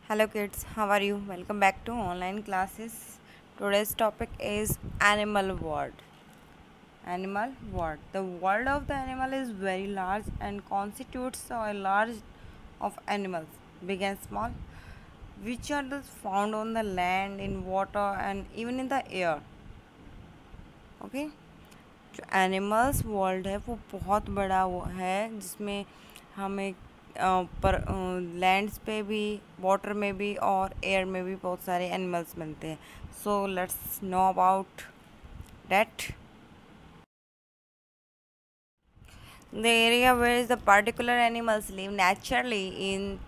Hello kids, how are you? Welcome back to online classes. Today's topic is animal world. Animal world. The world of the animal is very large and constitutes a large of animals, big and small, which are those found on the land, in water, and even in the air. Okay? जो animals world है वो बहुत बड़ा वो है जिसमें हमें पर लैंड्स पे भी वाटर में भी और एयर में भी बहुत सारे एनिमल्स मिलते हैं so let's know about that the area where is the particular animals live naturally in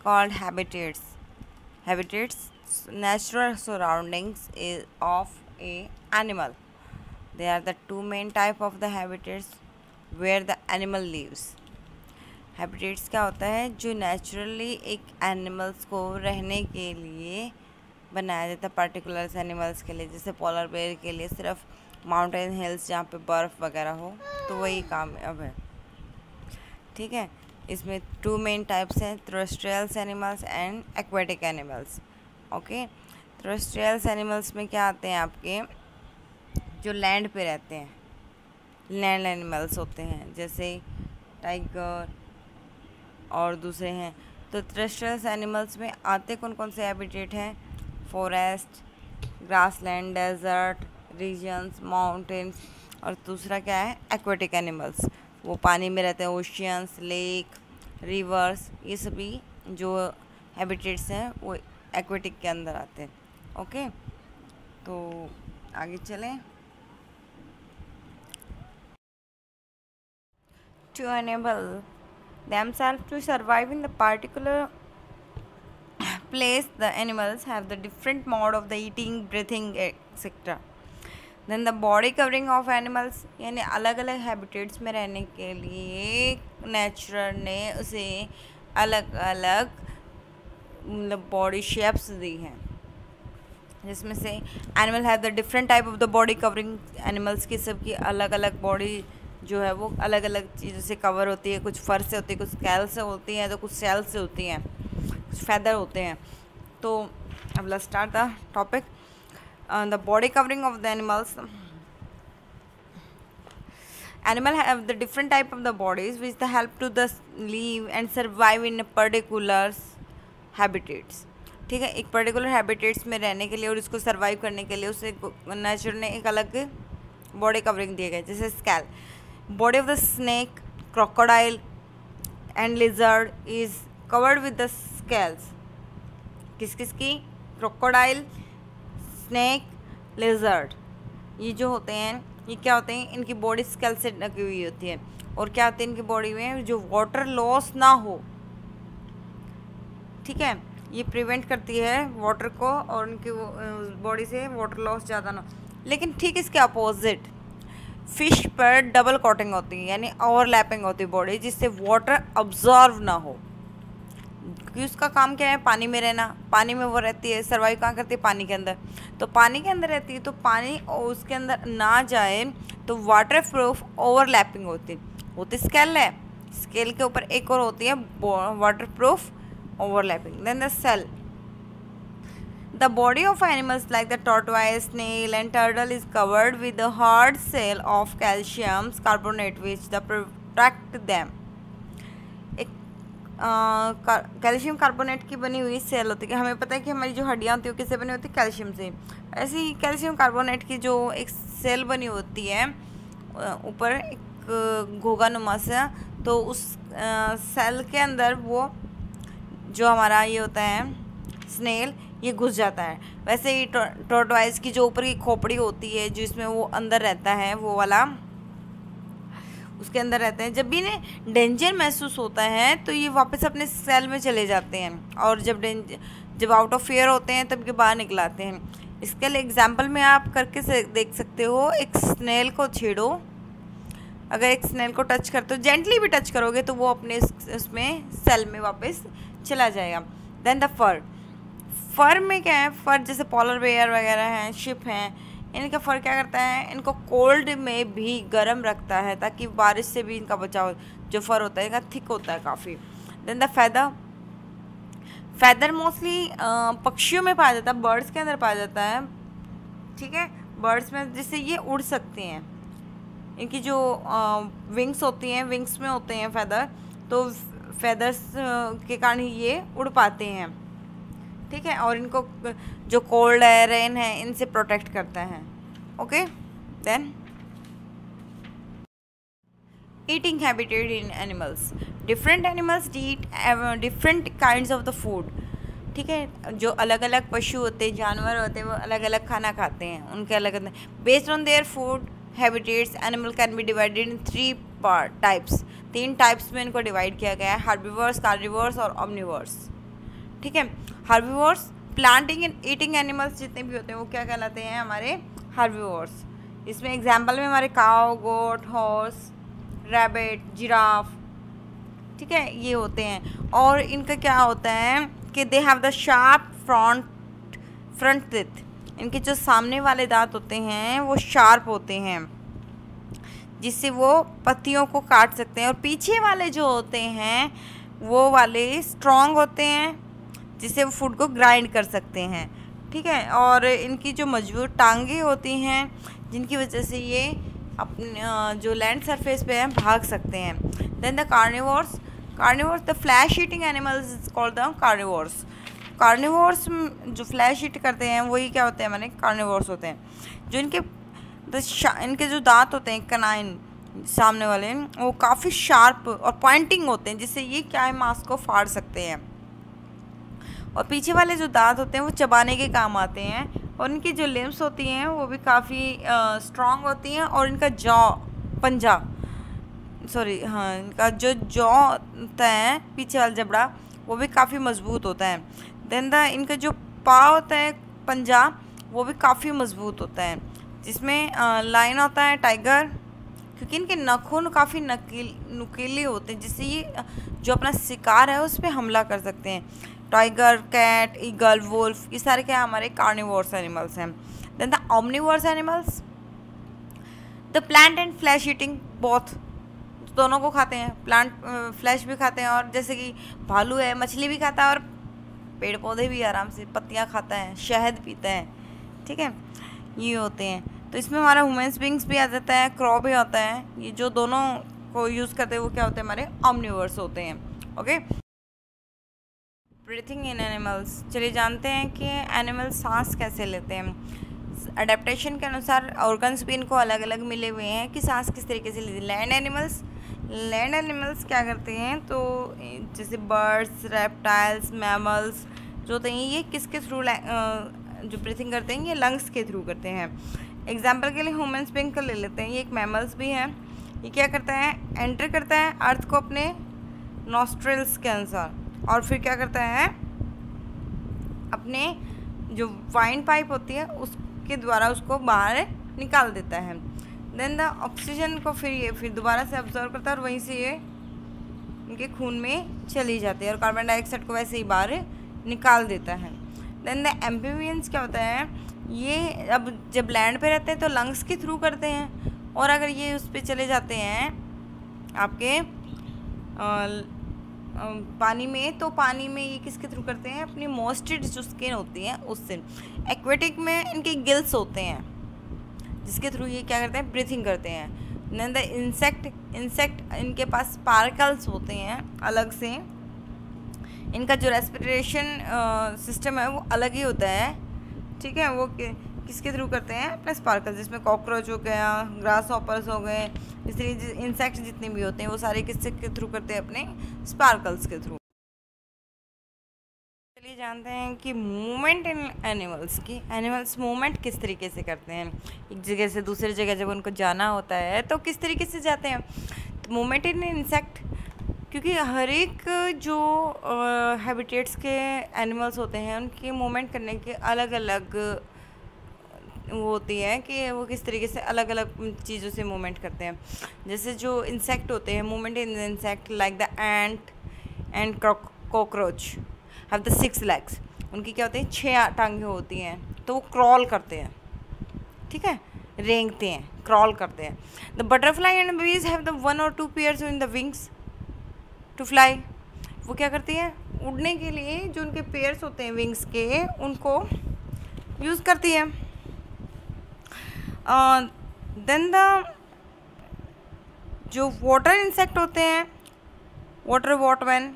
called habitats natural surroundings is of a animal. There are the two main type of the habitats where the animal lives. Habitats क्या होता है जो naturally एक animals को रहने के लिए बनाया जाता है पर्टिकुलर एनिमल्स के लिए, जैसे पोलर बेयर के लिए सिर्फ माउंटेन हिल्स जहाँ पे बर्फ़ वगैरह हो, तो वही काम अब है। ठीक है, इसमें टू मेन टाइप्स हैं, terrestrials animals and aquatic animals. Okay, terrestrials animals में क्या आते हैं आपके जो लैंड पे रहते हैं, लैंड एनिमल्स होते हैं, जैसे टाइगर और दूसरे हैं। तो टेरेस्ट्रियल्स एनिमल्स में आते कौन कौन से हैबिटेट हैं? Forest, grassland, desert regions, mountains. और दूसरा क्या है? एक्वेटिक एनिमल्स, वो पानी में रहते हैं, ओशियंस, लेक, रिवर्स, ये सभी जो हैबिटेट्स हैं वो एक्वेटिक के अंदर आते हैं। ओके, तो आगे चलें। To enable themselves to survive in the particular place, the animals have the different mode of the eating, breathing, etc. Then the body covering of animals, यानी अलग अलग हैबिटेट्स में रहने के लिए नेचर ने उसे अलग अलग मतलब बॉडी शेप्स दी हैं, जिसमें से animal have the different type of the body covering. Animals की सबकी अलग अलग बॉडी जो है वो अलग अलग चीज़ों से कवर होती है, कुछ फर से होती है, कुछ स्कैल से होती हैं, तो कुछ सेल से होती हैं, कुछ फैदर होते हैं। तो अब let's start the topic. The body covering of the animals, animal have the different type of the bodies which they help to the live and survive in a particular habitats। ठीक है, एक particular habitats में रहने के लिए और इसको survive करने के लिए उसे नेचर ने एक अलग बॉडी कवरिंग दिए गए, जैसे scalp. Body of the snake, crocodile and lizard is covered with the scales. किस किस की? क्रोकोडाइल, स्नेक, लिजर्ड, ये जो होते हैं ये क्या होते हैं? इनकी बॉडी स्केल से ढकी हुई होती है। और क्या होते हैं इनकी बॉडी में? जो वाटर लॉस ना हो, ठीक है, ये प्रिवेंट करती है वाटर को और उनकी बॉडी से वाटर लॉस ज़्यादा ना। लेकिन ठीक इसके अपोजिट फिश पर डबल कोटिंग होती है, यानी ओवरलैपिंग होती है बॉडी, जिससे वाटर अब्जॉर्व ना हो, क्योंकि उसका काम क्या है? पानी में रहना। पानी में वो रहती है, सर्वाइव कहाँ करती है? पानी के अंदर। तो पानी के अंदर रहती है तो पानी उसके अंदर ना जाए, तो वाटर प्रूफ ओवरलैपिंग होती स्केल है, स्केल के ऊपर एक और होती है water proof overlapping. Then the cell. The body of animals like the tortoise, snail and turtle is covered with a hard shell of calcium carbonate which the protect them. एक calcium carbonate की बनी हुई cell होती है। हमें पता है कि हमारी जो हड्डियाँ होती है वो किससे बनी होती है? कैल्शियम से। ऐसे ही कैल्शियम कार्बोनेट की जो एक सेल बनी होती है ऊपर एक घोगा नुमा से, तो उस सेल के अंदर वो जो हमारा ये होता है स्नेल, ये घुस जाता है। वैसे ही टॉर्टोइस की जो ऊपर की खोपड़ी होती है जिसमें वो अंदर रहता है, वो वाला उसके अंदर रहते हैं। जब भी इन्हें डेंजर महसूस होता है तो ये वापस अपने सेल में चले जाते हैं, और जब आउट ऑफ फेयर होते हैं तब ये बाहर निकल आते हैं। इसके लिए एग्जाम्पल में आप करके देख सकते हो। एक स्नेल को छेड़ो, अगर एक स्नेल को टच करते हो, जेंटली भी टच करोगे तो वो अपने उसमें सेल में वापस चला जाएगा। देन द फर में क्या है? फर जैसे पोलर बेयर वगैरह हैं, शिप हैं, इनका फर क्या करता है? इनको कोल्ड में भी गर्म रखता है ताकि बारिश से भी इनका बचाव। जो फर होता है इनका थिक होता है काफ़ी। देन द फैदर मोस्टली पक्षियों में पाया जाता है, बर्ड्स के अंदर पाया जाता है, ठीक है, बर्ड्स में, जिससे ये उड़ सकते हैं। इनकी जो विंग्स होती हैं, विंग्स में होते हैं फैदर, तो फैदर्स के कारण ही ये उड़ पाते हैं, ठीक है, और इनको जो कोल्ड है, रेन है, इनसे प्रोटेक्ट करता है। Okay, then eating habitat in animals. Different animals eat different kinds of the food, ठीक है, जो अलग अलग पशु होते हैं, जानवर होते हैं, वो अलग अलग खाना खाते हैं, उनके अलग अलग। Based on their food habitats animal can be divided in 3 types. 3 types में इनको डिवाइड किया गया है, हार्बिवर्स, कार्निवर्स और ऑमनिवर्स, ठीक है। हार्बिवर्स प्लांटिंग एंड ईटिंग एनिमल्स जितने भी होते हैं वो क्या कहलाते हैं, हमारे हार्बिवर्स। इसमें एग्जाम्पल में हमारे काव, गोट, हॉर्स, रैबिट, जिराफ, ठीक है, ये होते हैं। और इनका क्या होता है कि they have the sharp front teeth. इनके जो सामने वाले दांत होते हैं वो शार्प होते हैं, जिससे वो पत्तियों को काट सकते हैं। और पीछे वाले जो होते हैं वो वाले स्ट्रॉन्ग होते हैं, जिससे वो फूड को ग्राइंड कर सकते हैं, ठीक है। और इनकी जो मजबूत टांगे होती हैं, जिनकी वजह से ये अपने जो लैंड सरफेस पे हैं भाग सकते हैं। Then the carnivores the flesh eating animals is called the carnivores. Carnivores जो फ्लैश ईट करते हैं वही क्या होते हैं, माने कार्निवोर्स होते हैं। जो इनके जो दांत होते हैं, कनाइन सामने वाले, वो काफ़ी शार्प और पॉइंटिंग होते हैं, जिससे ये क्या है, मांस को फाड़ सकते हैं। और पीछे वाले जो दांत होते हैं वो चबाने के काम आते हैं। और इनकी जो लिम्स होती हैं वो भी काफ़ी स्ट्रॉन्ग होती हैं। और इनका इनका जो जॉ होता है, पीछे वाला जबड़ा, वो भी काफ़ी मजबूत होता है। देन इनका जो पाँव होता है, पंजा, वो भी काफ़ी मजबूत होता है, जिसमें लाइन होता है, टाइगर, क्योंकि इनके नाखून काफ़ी नुकीले होते हैं, जिससे ये जो अपना शिकार है उस पर हमला कर सकते हैं। टाइगर, कैट, ईगल, वुल्फ, ये सारे क्या हमारे कार्निवोर्स एनिमल्स हैं। Then the omnivores animals, the plant and flesh eating both, दोनों को खाते हैं, प्लांट फ्लैश भी खाते हैं, और जैसे कि भालू है, मछली भी खाता है, और पेड़ पौधे भी आराम से पत्तियां खाता है, शहद पीता है, ठीक है, ये होते हैं। तो इसमें हमारा ह्यूमन्स बींग्स भी आ जाता है, क्रॉ भी होता है। ये जो दोनों को यूज़ करते हैं वो क्या होते हैं, हमारे ऑमनिवर्स होते हैं। ओके, ब्रीथिंग इन एनिमल्स। चलिए जानते हैं कि एनिमल सांस कैसे लेते हैं। अडेप्टेशन के अनुसार ऑर्गन्स भी इनको अलग अलग मिले हुए हैं कि सांस किस तरीके से लेते हैं। लैंड एनिमल्स क्या करते हैं, तो जैसे बर्ड्स, रेप्टाइल्स, मैमल्स जो होते हैं, ये किसके थ्रू जो ब्रीथिंग करते हैं, ये लंग्स के थ्रू करते हैं। एग्जाम्पल के लिए ह्यूमन बीइंग को ले लेते हैं, ये एक मैमल्स भी है। ये क्या करता है, एंटर करता है अर्थ को अपने नॉस्ट्रिल्स के अनुसार, और फिर क्या करता है, अपने जो वाइन पाइप होती है उसके द्वारा उसको बाहर निकाल देता है। देन द ऑक्सीजन को फिर दोबारा से ऑब्जर्व करता है, और वहीं से ये इनके खून में चली जाती है, और कार्बन डाइऑक्साइड को वैसे ही बाहर निकाल देता है। देन द एम्फीबियंस क्या होता है, ये अब जब लैंड पे रहते हैं तो लंग्स के थ्रू करते हैं, और अगर ये उस पर चले जाते हैं आपके पानी में, तो पानी में ये किसके थ्रू करते हैं, अपनी मॉइस्चर जो स्किन होती है उससे। एक्वेटिक में इनके गिल्स होते हैं, जिसके थ्रू ये क्या करते हैं, ब्रीथिंग करते हैं। देन द इंसेक्ट इनके पास स्पार्कल्स होते हैं अलग से, इनका जो रेस्पिरेशन सिस्टम है वो अलग ही होता है, ठीक है। वो किसके थ्रू करते हैं, अपने स्पार्कल्स, जिसमें कॉकरोच हो गया, ग्रास हॉपर्स हो गए, इस तरीके इंसेक्ट्स जितने भी होते हैं वो सारे किससे के थ्रू करते हैं, अपने स्पार्कल्स के थ्रू। चलिए जानते हैं कि मूवमेंट इन एनिमल्स की, एनिमल्स मूवमेंट किस तरीके से करते हैं। एक जगह से दूसरी जगह जब उनको जाना होता है तो किस तरीके से जाते हैं। तो मूवमेंट इन इंसेक्ट, क्योंकि हर एक जो हैबिटेट्स के एनिमल्स होते हैं उनकी मूवमेंट करने के अलग अलग वो होती है कि वो किस तरीके से अलग अलग चीज़ों से मूवमेंट करते हैं। जैसे जो इंसेक्ट होते हैं, movement in insect like the end cockroach have the 6 legs, उनकी क्या होती है, 6 टांगें होती हैं, तो वो क्रॉल करते हैं, ठीक है, रेंगते हैं, क्रॉल करते हैं। The butterfly and bees have the 1 or 2 pairs in the wings to fly, वो क्या करती है, उड़ने के लिए जो उनके पेयर्स होते हैं विंग्स के, उनको यूज़ करती है। देन द जो वाटर इंसेक्ट होते हैं, वाटर वॉटमैन,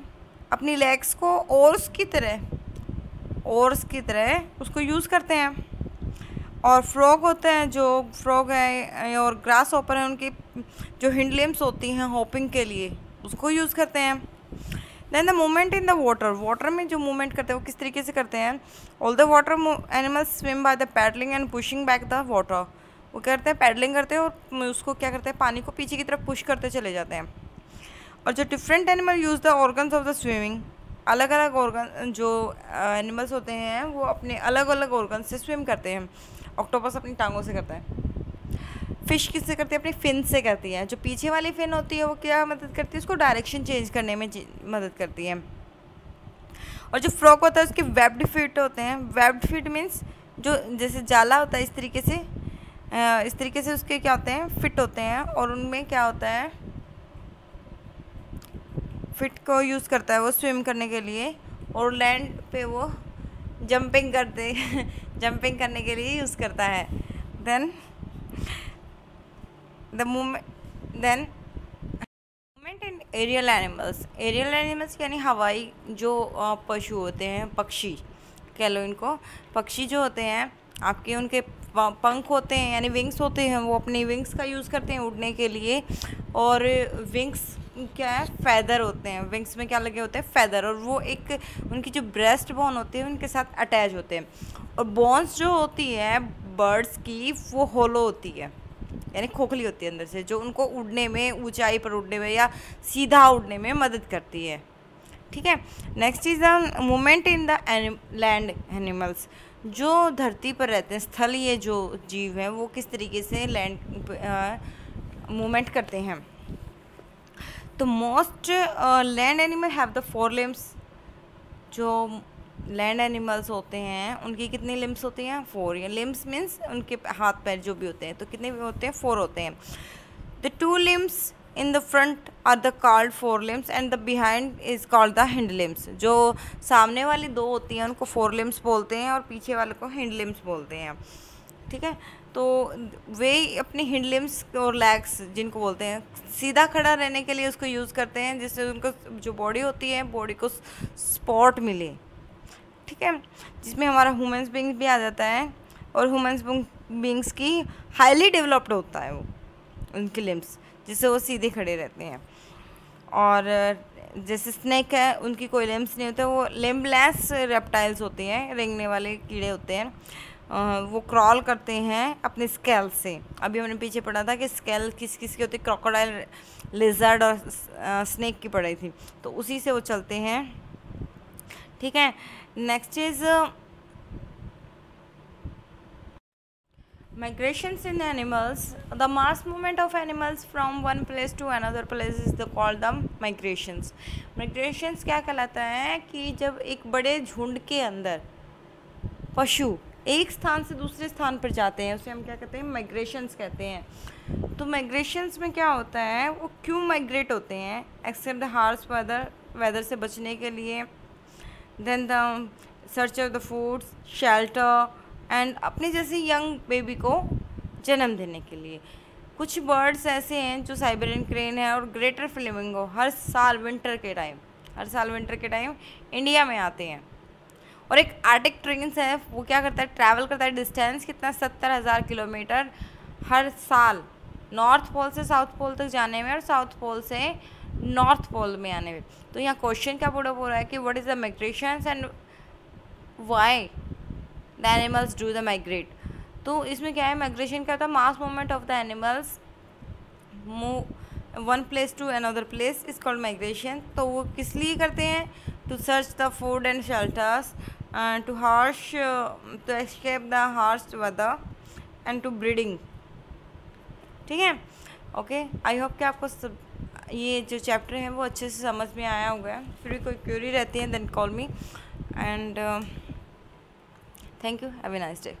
अपनी लेग्स को ओर्स की तरह उसको यूज़ करते हैं। और फ्रॉग होते हैं, जो फ्रॉग है और ग्रास हॉपर है, उनकी जो हिंड लिम्स होती हैं हॉपिंग के लिए, उसको यूज़ करते हैं। Then the movement in the water में जो मूवमेंट करते हैं वो किस तरीके से करते हैं? All the water animals swim by the paddling and pushing back the water. वो करते हैं पैडलिंग करते हैं और उसको क्या करते हैं, पानी को पीछे की तरफ पुश करते चले जाते हैं। और जो different animal use the organs of the swimming, अलग अलग ऑर्गन जो एनिमल्स होते हैं वो अपने अलग अलग ऑर्गन से स्विम करते हैं। ऑक्टोपस अपनी टांगों से करता है, फिश किससे करती है? अपनी फिन से करती है। जो पीछे वाली फिन होती है वो क्या मदद करती है? उसको डायरेक्शन चेंज करने में मदद करती है। और जो फ्रॉग होता है उसके वेब्ड फीट होते हैं। वेब्ड फीट मीन्स जो जैसे जाला होता है इस तरीके से उसके क्या होते हैं, फिट होते हैं। और उनमें क्या होता है, फिट को यूज़ करता है वो स्विम करने के लिए, और लैंड पे वो जंपिंग करने के लिए यूज़ करता है। Then movement in aerial animals यानी हवाई जो पशु होते हैं, पक्षी कह लो इनको। पक्षी जो होते हैं आपके, उनके पंख होते हैं यानी विंग्स होते हैं, वो अपनी विंग्स का यूज़ करते हैं उड़ने के लिए। और विंग्स क्या है, फैदर होते हैं। विंग्स में क्या लगे होते हैं? फैदर। और वो एक उनकी जो ब्रेस्ट बोन होती है उनके साथ अटैच होते हैं। और बोन्स जो होती है बर्ड्स की वो होलो होती है यानी खोखली होती है अंदर से, जो उनको उड़ने में, ऊंचाई पर उड़ने में या सीधा उड़ने में मदद करती है। ठीक है। Next is the movement in the land animals. जो धरती पर रहते हैं, स्थलीय जो जीव हैं, वो किस तरीके से लैंड मूवमेंट करते हैं? तो most land animal have the 4 limbs. जो लैंड एनिमल्स होते हैं उनकी कितनी लिम्स होती हैं? 4। या लिम्स मीन्स उनके हाथ पैर जो भी होते हैं, तो कितने भी होते हैं? 4 होते हैं। The 2 limbs in the front are the called 4 limbs and the behind is called the hind limbs. जो सामने वाली 2 होती हैं उनको 4 लिम्स बोलते हैं और पीछे वाले को हिंड लिम्स बोलते हैं। ठीक है। तो वे अपनी हिंड लिम्स और लेग्स जिनको बोलते हैं, सीधा खड़ा रहने के लिए उसको यूज़ करते हैं, जिससे उनको जो बॉडी होती है, बॉडी को सपोर्ट मिले। ठीक है। जिसमें हमारा ह्यूमन्स बींग्स भी आ जाता है। और ह्यूमन्स बींग्स की हाईली डेवलप्ड होता है वो उनके लिम्स, जिससे वो सीधे खड़े रहते हैं। और जैसे स्नेक है, उनकी कोई लिम्स नहीं होते, वो लिम्बलेस रेप्टाइल्स होते हैं, रेंगने वाले कीड़े होते हैं। वो क्रॉल करते हैं अपने स्केल से। अभी हमने पीछे पढ़ा था कि स्केल किस किस की होती है, क्रोकोडाइल, लिजर्ड और स्नेक की पढ़ाई थी, तो उसी से वो चलते हैं। ठीक है। Next is migrations in animals. The mass movement of animals from one place to another place is called the migrations. Migrations क्या कहलाता है कि जब एक बड़े झुंड के अंदर पशु एक स्थान से दूसरे स्थान पर जाते हैं, उसे हम क्या कहते हैं? माइग्रेशंस कहते हैं। तो माइग्रेशंस में क्या होता है, वो क्यों माइग्रेट होते हैं? एक्सेप्ट द हार्श वेदर से बचने के लिए, then the search of the food, shelter, and अपने जैसे यंग बेबी को जन्म देने के लिए। कुछ बर्ड्स ऐसे हैं जो साइबेरियन क्रेन है और ग्रेटर फ्लेमिंगो हर साल विंटर के टाइम इंडिया में आते हैं। और एक आर्टिक ट्रेन्स है, वो क्या करता है? ट्रैवल करता है डिस्टेंस कितना? 70,000 किलोमीटर हर साल, नॉर्थ पोल से साउथ पोल तक जाने में और साउथ पोल से नॉर्थ पोल में आने में। तो यहाँ क्वेश्चन क्या पूरा हो रहा है कि what is the migrations and why the animals do the migrate. तो इसमें क्या है, माइग्रेशन क्या होता है? Mass movement of the animals move one place to another place is called migration. तो वो किस लिए करते हैं? To search the food and shelters, to escape the harsh weather and to breeding. ठीक है। ओके, आई होप कि आपको सब ये जो चैप्टर है वो अच्छे से समझ में आया होगा। फिर भी कोई क्वेरी रहती है then call me and thank you, have a nice day.